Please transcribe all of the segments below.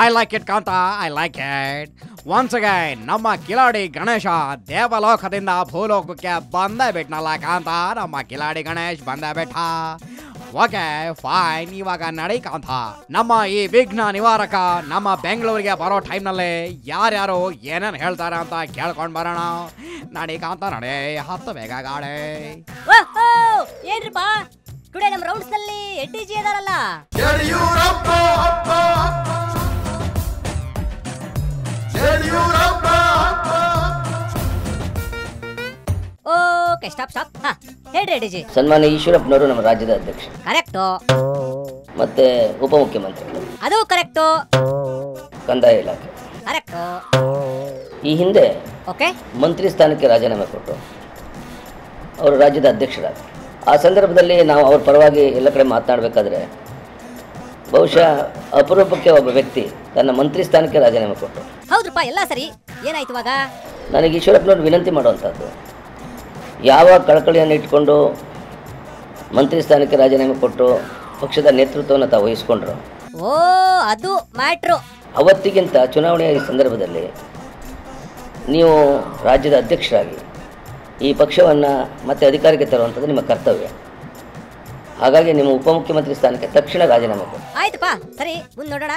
I like it Kantha, I like it. Once again ನಮ್ಮ ಕಿಲಾಡಿ ಗಣೇಶ ದೇವಲೋಕದಿಂದ ಭೂಲೋಕಕ್ಕೆ ಬಂದೇ ಬಿಟ್ನಲ್ಲ ಕಾಂತ. ನಮ್ಮ ಕಿಲಾಡಿ ಗಣೇಶ್ ಬಂದೇ ಬಿಟ್ಟ. ಓಕೆ ಫೈನ್, ಇವಾಗ ನಡಿ ಕಾಂತ. ನಮ್ಮ ಈ ವಿಘ್ನ ನಿವಾರಕ ನಮ್ಮ ಬೆಂಗಳೂರಿಗೆ ಬರೋ ಟೈಮ್ನಲ್ಲಿ ಯಾರ್ಯಾರು ಏನೇನು ಹೇಳ್ತಾರೆ ಅಂತ ಕೇಳ್ಕೊಂಡು ಬರೋಣ. ನಡಿ ಕಾಂತ, ನಡೆ, ಹತ್ತು ಬೇಗ ಗಾಡಿ. ಏನ್ರಿಪ್ಪ ಟುಡೇ ನಮ್ಮ ರೌಂಡ್ಸ್ ನಲ್ಲಿ ಎಡ್ಡಿಜಿ ಇದಾರಲ್ಲ. Okay stop stop. ಹಾ ಹೇಳ್ರಿ ಎಡ್ಡಿಜಿ. ಸನ್ಮಾನ್ಯ ಈಶ್ವರಪ್ಪನವರು ನಮ್ಮ ರಾಜ್ಯದ ಅಧ್ಯಕ್ಷ. ಕರೆಕ್ಟು. ಮತ್ತೆ ಉಪಮುಖ್ಯಮಂತ್ರಿಗಳು. ಅದು ಕರೆಕ್ಟು. ಕಂದಾಯ ಇಲಾಖೆ. ಕರೆಕ್ಟು. ಈ ಹಿಂದೆ ಓಕೆ ಮಂತ್ರಿ ಸ್ಥಾನಕ್ಕೆ ರಾಜೀನಾಮೆ ಕೊಟ್ಟು ಅವರು ರಾಜ್ಯದ ಅಧ್ಯಕ್ಷರಾದ ಆ ಸಂದರ್ಭದಲ್ಲಿ ನಾವು ಅವ್ರ ಪರವಾಗಿ ಎಲ್ಲ ಕಡೆ ಮಾತನಾಡಬೇಕಾದ್ರೆ ಬಹುಶಃ ಅಪರೂಪಕ್ಕೆ ಒಬ್ಬ ವ್ಯಕ್ತಿ ತನ್ನ ಮಂತ್ರಿ ಸ್ಥಾನಕ್ಕೆ ರಾಜೀನಾಮೆ ಕೊಟ್ಟು. ಹೌದ್ರಪ್ಪ, ಎಲ್ಲ ಸರಿ. ಏನಾಯ್ತು ಇವಾಗ? ನನಗೆ ಈಶ್ವರಪ್ಪನವ್ರು ವಿನಂತಿ ಮಾಡುವಂಥದ್ದು, ಯಾವ ಕಳಕಳಿಯನ್ನು ಇಟ್ಕೊಂಡು ಮಂತ್ರಿ ಸ್ಥಾನಕ್ಕೆ ರಾಜೀನಾಮೆ ಕೊಟ್ಟು ಪಕ್ಷದ ನೇತೃತ್ವವನ್ನು ತಾವು ವಹಿಸ್ಕೊಂಡ್ರು. ಓ ಅದು ಮ್ಯಾಟ್ರು. ಅವತ್ತಿಗಿಂತ ಚುನಾವಣೆಯ ಈ ಸಂದರ್ಭದಲ್ಲಿ ನೀವು ರಾಜ್ಯದ ಅಧ್ಯಕ್ಷರಾಗಿ ಈ ಪಕ್ಷವನ್ನು ಮತ್ತೆ ಅಧಿಕಾರಕ್ಕೆ ತರುವಂಥದ್ದು ನಿಮ್ಮ ಕರ್ತವ್ಯ. ಹಾಗಾಗಿ ನಿಮ್ಮ ಉಪಮುಖ್ಯಮಂತ್ರಿ ಸ್ಥಾನಕ್ಕೆ ತಕ್ಷಣ ರಾಜೀನಾಮೆ ಕೊಡಿ. ಆಯ್ತಪ್ಪ, ಸರಿ, ಮುಂದೆ ನೋಡೋಣ.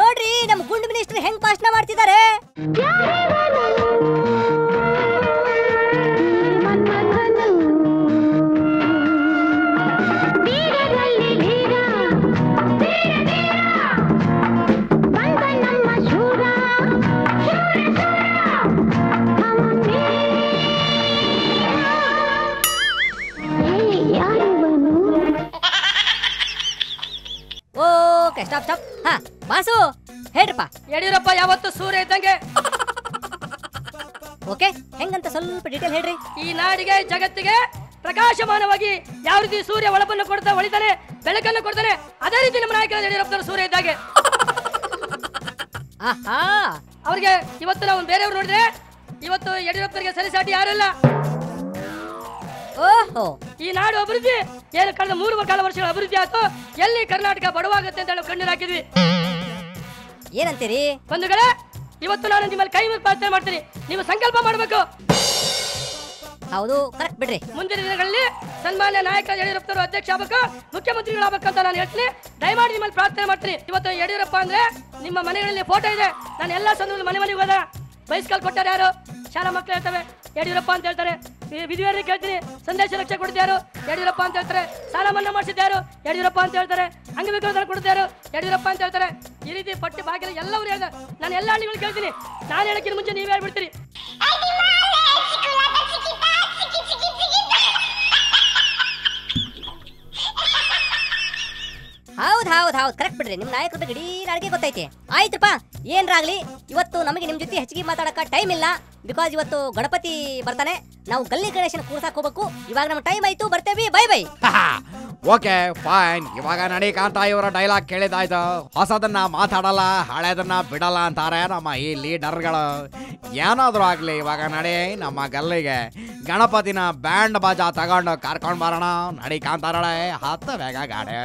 ನೋಡ್ರಿ ನಮ್ಮ ಗುಂಡು ಮಿನಿಸ್ಟರ್ ಹೆಂಗ್ ಭಾಷಣ ಮಾಡ್ತಿದ್ದಾರೆ. Okay stop stop. ಹಾ ಬಾಸು ಹೇಳ್ರಪ್ಪ. ಯಡಿಯೂರಪ್ಪ ಯಾವತ್ತು ಸೂರ್ಯ ಇದ್ದಂಗೆ. ಓಕೆ, ಹೆಂಗಂತ ಸ್ವಲ್ಪ ಡೀಟೇಲ್ ಹೇಳ್ರಿ. ಈ ನಾಡಿಗೆ ಜಗತ್ತಿಗೆ ಪ್ರಕಾಶಮಾನವಾಗಿ ಯಾವ ರೀತಿ ಸೂರ್ಯ ಒಳಪನ್ನು ಕೊಡ್ತಾ ಹೊಳಿತಾನೆ, ಬೆಳಕನ್ನು ಕೊಡ್ತಾನೆ, ಅದೇ ರೀತಿ ನಮ್ಮ ನಾಯಕರ ಯಡಿಯೂರಪ್ಪನವರು ಸೂರ್ಯ ಇದ್ದಾಗೆ. ಅವ್ರಿಗೆ ಇವತ್ತು ನಾವು ಬೇರೆಯವ್ರು ನೋಡಿದ್ರೆ ಇವತ್ತು ಯಡಿಯೂರಪ್ಪರಿಗೆ ಸರಿಸಾಟಿ ಯಾರಲ್ಲ. ಓಹೋ, ಈ ನಾಡು ಅಭಿವೃದ್ಧಿ ಏನು ಕಳೆದ 3 ವರ್ಷಗಳ ಅಭಿವೃದ್ಧಿ ಆಯ್ತು. ಎಲ್ಲಿ ಕರ್ನಾಟಕ ಬಡವಾಗುತ್ತೆ ಅಂತ ನಾವು ಕಣ್ಣೀರು ಹಾಕಿದ್ವಿ. ಏನಂತೀರಿ ಬಂಧುಗಳೇ? ಇವತ್ತು ನಾನು ನಿಮ್ಮಲ್ಲಿ ಕೈ ಮುಗಿ ಪ್ರಾರ್ಥನೆ ಮಾಡ್ತೀನಿ, ನೀವು ಸಂಕಲ್ಪ ಮಾಡಬೇಕು. ಹೌದು, ಕರೆಕ್ಟ್ ಬಿಡ್ರಿ. ಮುಂದಿನ ದಿನಗಳಲ್ಲಿ ಸನ್ಮಾನ್ಯ ನಾಯಕ ಯಡಿಯೂರಪ್ಪನವರು ಅಧ್ಯಕ್ಷ ಆಗ್ಬೇಕು, ಮುಖ್ಯಮಂತ್ರಿಗಳು ಆಗ್ಬೇಕು ಅಂತ ನಾನು ಹೇಳ್ತೀನಿ. ದಯಮಾಡಿ ನಿಮ್ಮಲ್ಲಿ ಪ್ರಾರ್ಥನೆ ಮಾಡ್ತೀನಿ. ಇವತ್ತು ಯಡಿಯೂರಪ್ಪ ಅಂದ್ರೆ ನಿಮ್ಮ ಮನೆಗಳಲ್ಲಿ ಫೋಟೋ ಇದೆ. ನಾನು ಎಲ್ಲಾ ಸಂದರ್ಭದಲ್ಲಿ ಮನೆಗೆ ಹೋದ ಬೈಸ್ಕಲ್ ಕೊಟ್ಟಾರೆ ಯಾರು? ಶಾಲಾ ಮಕ್ಕಳು ಹೇಳ್ತವೆ ಯಡಿಯೂರಪ್ಪ ಅಂತ ಹೇಳ್ತಾರೆ. ವಿಧಿವೇರಿಗೆ ಕೇಳ್ತೀನಿ, ಸಂದೇಶ ರಕ್ಷೆ ಕೊಡ್ತಿಯಾರು ಯಡಿಯೂರಪ್ಪ ಅಂತ ಹೇಳ್ತಾರೆ. ಸಾಲ ಮನ್ನಾ ಮಾಡಿಸಿದ್ಯಾರು ಯಡಿಯೂರಪ್ಪ ಅಂತ ಹೇಳ್ತಾರೆ. ಅಂಗವಿಕಲರ ಕೊಡ್ತಿಯಾರು ಯಡಿಯೂರಪ್ಪ ಅಂತ ಹೇಳ್ತಾರೆ. ಈ ರೀತಿ ಪಟ್ಟಿ ಭಾಗ್ಯ ಎಲ್ಲವರು ಹೇಳ್ತಾರೆ. ನಾನು ಎಲ್ಲ ಹಳ್ಳಿಗಳು ಕೇಳ್ತೀನಿ. ನಾನು ಹೇಳಕ್ಕಿಂತ ಮುಂಚೆ ನೀವೇ ಹೇಳ್ಬಿಡ್ತೀರಿ. ಹೌದು ಕರೆಕ್ಟ್ ಬಿಡ್ರಿ. ನಿಮ್ ನಾಯಕರ ಬಗ್ಗೆ ಇಡೀ ನಾಡಿಗೆ ಗೊತ್ತೈತಿ. ಆಯ್ತಪ್ಪ, ಏನ್ರಾಗ್ಲಿ, ಇವತ್ತು ನಮಗೆ ನಿಮ್ ಜೊತೆ ಹೆಚ್ಚಿಗೆ ಮಾತಾಡಕ ಟೈಮ್ ಇಲ್ಲ. ಬಿಕಾಸ್ ಇವತ್ತು ಗಣಪತಿ ಬರ್ತಾನೆ, ನಾವು ಗಲ್ಲಿ ಗಣೇಶನ ಕೂರ್ಸಾಕ್ ಹೋಗ್ಬೇಕು. ಇವಾಗ ನಮ್ಮ ಟೈಮ್ ಆಯ್ತು, ಬರ್ತೇವಿ. Bye bye. ಓಕೆ ಫೈನ್, ಇವಾಗ ನಡಿ ಕಾಂತ. ಇವರ ಡೈಲಾಗ್ ಕೇಳಿದಾಯ್ತು. ಹೊಸದನ್ನ ಮಾತಾಡಲ್ಲ, ಹಳೆದನ್ನ ಬಿಡಲ್ಲ ಅಂತಾರೆ ನಮ್ಮ ಈ ಲೀಡರ್ಗಳು. ಏನಾದ್ರೂ ಆಗ್ಲಿ, ಇವಾಗ ನಡಿ ನಮ್ಮ ಗಲ್ಲಿಗೆ ಗಣಪತಿನ ಬ್ಯಾಂಡ್ ಬಾಜಾ ತಗೊಂಡು ಕರ್ಕೊಂಡ್ ಬರೋಣ. ನಡಿ ಕಾಂತಾರಳೆ, ಹತ್ತು ಬೇಗ ಗಾಡಿ.